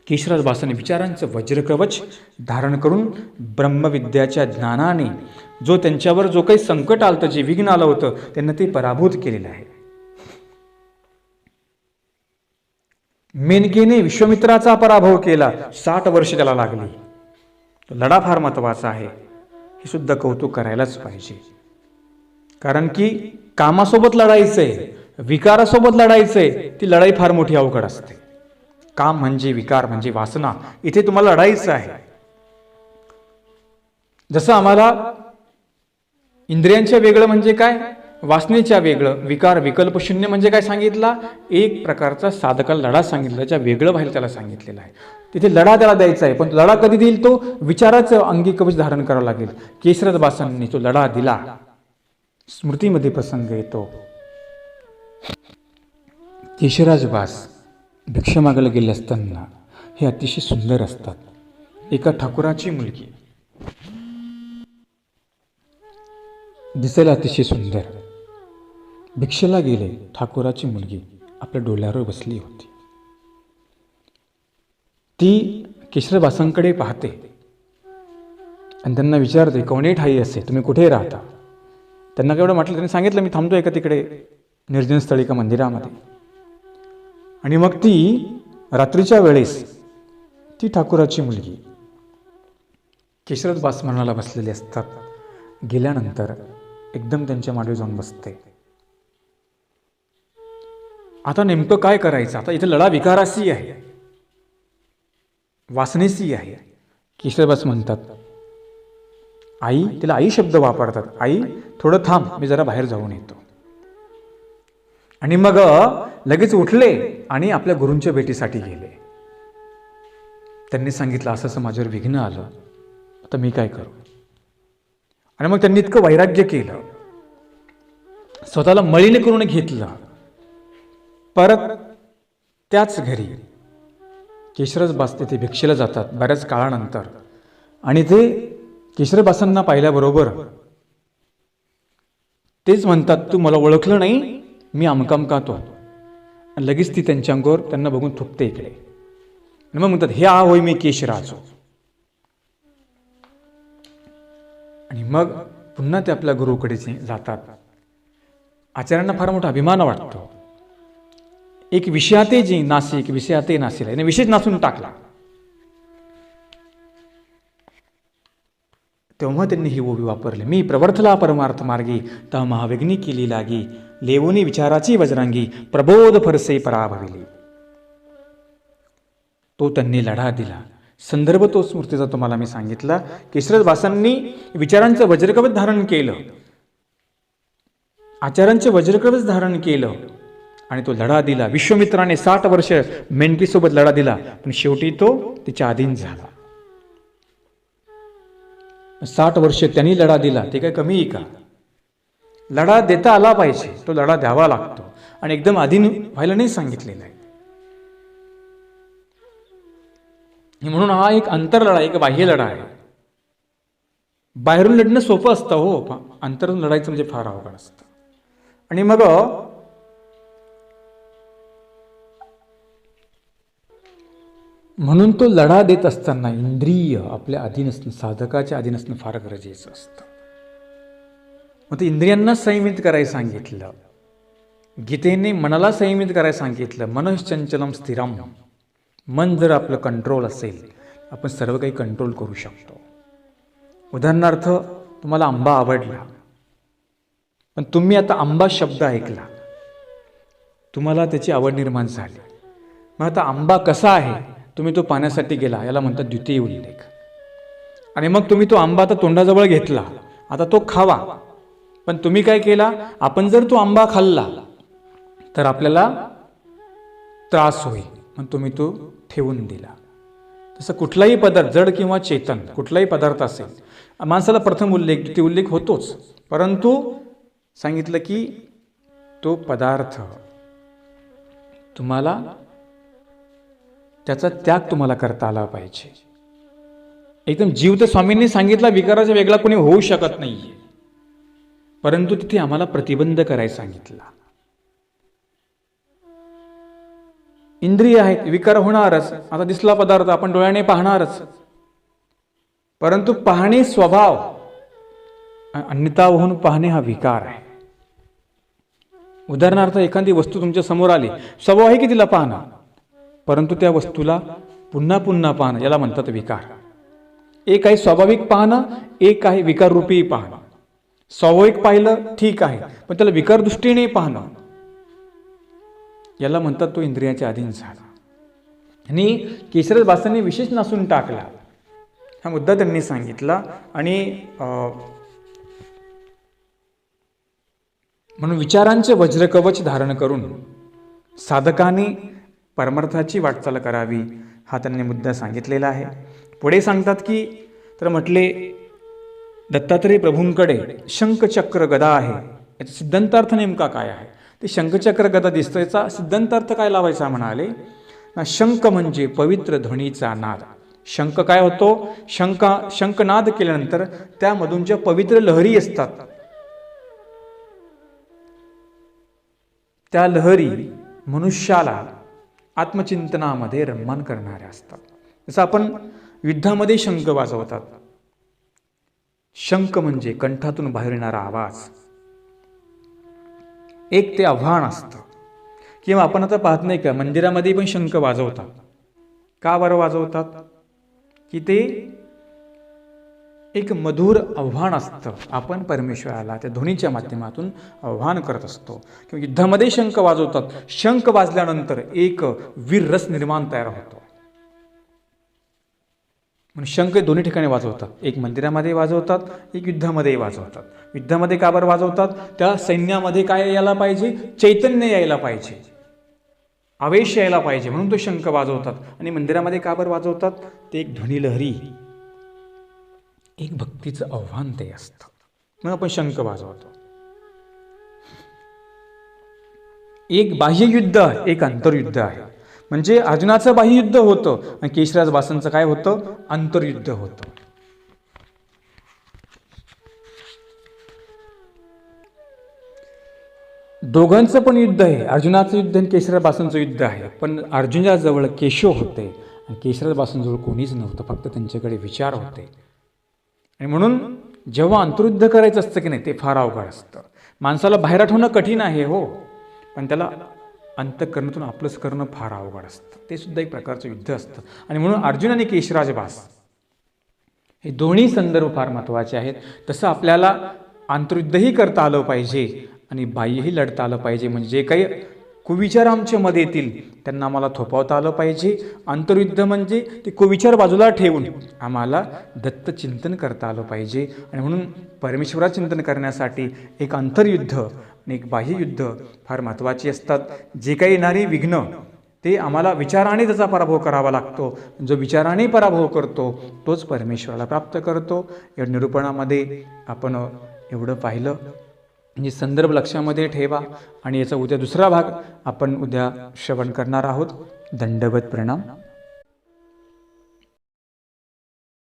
केशरदासांनी विचारांचं वज्रकवच धारण करून ब्रह्मविद्याच्या ज्ञानाने जो त्यांच्यावर जो काही संकट आलं, जे विघ्न आलं होतं, त्यांना ते पराभूत केलेलं आहे. मेनकेने विश्वामित्राचा पराभव केला, 60 वर्ष त्याला लागली. तो लढा फार महत्वाचा आहे, हे सुद्धा कौतुक करायलाच पाहिजे. कारण की कामासोबत लढायचंय, विकारासोबत लढायचंय, ती लढाई फार मोठी अवघड असते. काम म्हणजे विकार म्हणजे वासना, इथे तुम्हाला लढायचं आहे. जसं आम्हाला इंद्रियांच्या वेगळं म्हणजे काय, वासनेच्या वेगळं, विकार विकल्प शून्य म्हणजे काय सांगितला, एक प्रकारचा साधकाला लढा सांगितला, ज्या वेगळं व्हायला त्याला सांगितलेलं आहे. तिथे लढा त्याला द्यायचा आहे, पण लढा कधी देईल, तो विचाराचं अंगी कवच धारण करावं लागेल. केशरदासांनी तो लढा दिला. स्मृतीमध्ये प्रसंग येतो, केशरदास भिक्षा मागायला गेले असताना, हे अतिशय सुंदर असतात. एका ठाकुराची मुलगी, दिसायला अतिशय सुंदर, भिक्षेला गेले. ठाकुराची मुलगी आपल्या डोळ्यावर बसली होती. ती केशरदासांकडे पाहते आणि त्यांना विचारते, कोणी ठाई असे, तुम्ही कुठे राहता? त्यांना केवढं म्हटलं, त्यांनी सांगितलं मी थांबतो एका तिकडे निर्जन स्थळी का मंदिरामध्ये. आणि मग ती रात्रीच्या वेळेस ती ठाकुराची मुलगी केशरदास म्हणाला बसलेली असतात. गेल्यानंतर एकदम त्यांच्या मांडीवर जाऊन बसते. आता नेमकं काय करायचं? आता इथे लढा विकाराशी आहे, वासनेशी आहे. केशरदास म्हणतात, आई, तिला आई शब्द वापरतात, आई थोडं थांब, मी जरा बाहेर जाऊन येतो. आणि मग लगेच उठले आणि आपल्या गुरूंच्या भेटीसाठी गेले. त्यांनी सांगितलं, असं असं माझ्यावर विघ्न आलं, आता मी काय करू? आणि मग त्यांनी इतकं वैराग्य केलं, स्वतःला मलिन करून घेतलं. परत त्याच घरी केशरदास तिथे भिक्षेला जातात बऱ्याच काळानंतर. आणि ते केशरदासांना पाहिल्याबरोबर तेच म्हणतात, तू मला ओळखलं नाही, मी अमका तो. आणि लगेच ती त्यांच्या अंगावर त्यांना बघून थुकते इकडे. आणि मग म्हणतात, हे होय मी केशराजो. आणि मग पुन्हा ते आपल्या गुरुकडे जातात. आचार्यांना फार मोठा अभिमान वाटतो. एक विषयाते जी नासिक विषयाते नासिला, याने विषयच नासून टाकला. तेव्हा त्यांनी ही ओवी वापरली, मी प्रवर्थला परमार्थ मार्गी, ता महाविघ्नी केली लागी, लेवोनी विचाराची वज्रांगी, प्रबोध फरसे पराभविली. तो त्यांनी लढा दिला. संदर्भ तो स्मृतीचा तुम्हाला मी सांगितला. केशराज भासांनी विचारांचं वज्रकवच धारण केलं, आचारांचे वज्रकवच धारण केलं आणि तो लढा दिला. विश्वामित्राने 60 वर्ष मेंढकीसोबत लढा दिला, पण शेवटी तो तिच्या अधीन झाला. 60 वर्ष त्यांनी लढा दिला, ते काय कमी आहे का? लढा देता आला पाहिजे, तो लढा द्यावा लागतो आणि एकदम अधीन व्हायला नाही सांगितलेलं आहे. म्हणून हा एक अंतरलढा, एक बाह्य लढा आहे. बाहेरून लढणं सोपं असतं हो, अंतरून लढायचं म्हणजे फार अवघड असतं. आणि मग म्हणून तो लढा देत असताना इंद्रिय आपल्या अधीन असणं, साधकाच्या अधीन असणं फार गरजेचं असतं. मग ते इंद्रियांना संयमित करायला सांगितलं. गीतेने मनाला संयमित करायला सांगितलं. मनश्चंचलम स्थिरम. मन जर आपलं कंट्रोल असेल, आपण सर्व काही कंट्रोल करू शकतो. उदाहरणार्थ, तुम्हाला आंबा आवडला, पण तुम्ही आता आंबा शब्द ऐकला, तुम्हाला त्याची आवड निर्माण झाली. मग आता आंबा कसा आहे, तुम्ही तो पाहण्यासाठी गेला, याला म्हणतात द्वितीय उल्लेख. आणि मग तुम्ही तो आंबा आता तोंडाजवळ घेतला, आता तो खावा. पण तुम्ही काय केला, आपण जर तो आंबा खाल्ला तर आपल्याला त्रास होईल, मग तुम्ही तो ठेवून दिला. तसं कुठलाही पदार्थ, जड किंवा चेतन, कुठलाही पदार्थ असेल, माणसाला प्रथम उल्लेख, द्वितीय उल्लेख होतोच. परंतु सांगितलं की तो पदार्थ तुम्हाला, त्याचा त्याग तुम्हाला करता आला पाहिजे. एकदम जीव तर स्वामींनी सांगितला विकाराचा वेगळा कोणी होऊ शकत नाहीये, परंतु तिथे आम्हाला प्रतिबंध करायला सांगितला. इंद्रिय आहेत, विकार होणारच. आता दिसला पदार्थ आपण डोळ्याने पाहणारच, परंतु पाहणे स्वभाव, अन्यथा होऊन पाहणे हा विकार आहे. उदाहरणार्थ, एखादी वस्तू तुमच्या समोर आली, स्वभाव आहे की तिला पाहणं, परंतु त्या वस्तूला पुन्हा पुन्हा पाहणं, याला म्हणतात विकार. एक आहे स्वाभाविक पाहणं, एक आहे विकार रूपी पाहणं. स्वाभाविक पाहिलं ठीक आहे, पण त्याला विकार दृष्टीने पाहणं, याला म्हणतात तो इंद्रियाच्या अधीन झाला. आणि केशराज भासांनी विशेष नसून टाकला, हा मुद्दा त्यांनी सांगितला. आणि म्हणून विचारांचे वज्रकवच धारण करून साधकाने परमार्थाची वाटचाल करावी, हा त्यांनी मुद्दा सांगितलेला आहे. पुढे सांगतात की, तर म्हटले दत्तात्रेय प्रभूंकडे शंखचक्र गदा आहे, याचा सिद्धांतार्थ नेमका काय आहे. ते शंखचक्र गदा दिसतं, याचा सिद्धांतार्थ काय लावायचा म्हणाले. शंख म्हणजे पवित्र ध्वनीचा नाद. शंख काय होतो, शंखनाद केल्यानंतर त्यामधून ज्या पवित्र लहरी असतात, त्या लहरी मनुष्याला आत्मचिंतनामध्ये रममाण करणाऱ्या असतात. जसं आपण युद्धामध्ये शंख वाजवतात, शंख म्हणजे कंठातून बाहेर येणारा आवाज, एक ते आव्हान असतं. किंवा आपण आता पाहत नाही का, मंदिरामध्ये पण शंख वाजवतात. का बरं वाजवतात, की ते एक मधुर आव्हान असतं. आपण परमेश्वराला त्या ध्वनीच्या माध्यमातून आव्हान करत असतो. किंवा युद्धामध्ये शंख वाजवतात, शंख वाजल्यानंतर एक वीर रस निर्माण तयार होतो. म्हणून शंख दोन्ही ठिकाणी वाजवतात, एक मंदिरामध्ये वाजवतात, एक युद्धामध्ये वाजवतात. युद्धामध्ये का बरं वाजवतात, त्या सैन्यामध्ये काय यायला पाहिजे, चैतन्य यायला पाहिजे, आवेश यायला पाहिजे, म्हणून तो शंख वाजवतात. आणि मंदिरामध्ये का बरं वाजवतात, ते एक ध्वनिलहरी, एक भक्तीचं आव्हान ते असतं, मग आपण शंख वाजवतो. एक बाह्ययुद्ध, एक आंतरयुद्ध आहे. म्हणजे अर्जुनाचं बाह्ययुद्ध होतं आणि केशराज भासांचं काय होतं, आंतरयुद्ध होतं. दोघांचं पण युद्ध आहे, अर्जुनाचं युद्ध आणि केशराज भासांचं युद्ध आहे. पण अर्जुनाजवळ केशव होते आणि केशराज भासांजवळ कोणीच नव्हतं, फक्त त्यांच्याकडे विचार होते. आणि म्हणून जेव्हा आंतरयुद्ध करायचं असतं की नाही, ते फार अवघड असतं. माणसाला बाहेर आठवणं कठीण आहे हो, पण त्याला अंतःकरणातून आपलंच करणं फार अवघड असतं. ते सुद्धा एक प्रकारचं युद्ध असतं. आणि म्हणून अर्जुन आणि केशराज भास हे दोन्ही संदर्भ फार महत्त्वाचे आहेत. तसं आपल्याला आंतरयुद्धही करता आलं पाहिजे आणि बाह्यही लढता आलं पाहिजे. म्हणजे जे काही कुविचार आमच्या मध्ये येतील त्यांना आम्हाला थोपवता आलं पाहिजे. आंतरयुद्ध म्हणजे ते कुविचार बाजूला ठेवून आम्हाला दत्तचिंतन करता आलं पाहिजे. आणि म्हणून परमेश्वराचं चिंतन करण्यासाठी एक आंतरयुद्ध आणि एक बाह्ययुद्ध फार महत्त्वाची असतात. जे काही येणारी विघ्न ते आम्हाला विचाराने त्याचा पराभव करावा लागतो. जो विचाराने पराभव करतो तोच परमेश्वराला प्राप्त करतो. या निरूपणामध्ये आपण एवढं पाहिलं. म्हणजे संदर्भ लक्षामध्ये ठेवा आणि याचा उद्या दुसरा भाग आपण उद्या श्रवण करणार आहोत. दंडवत प्रणाम.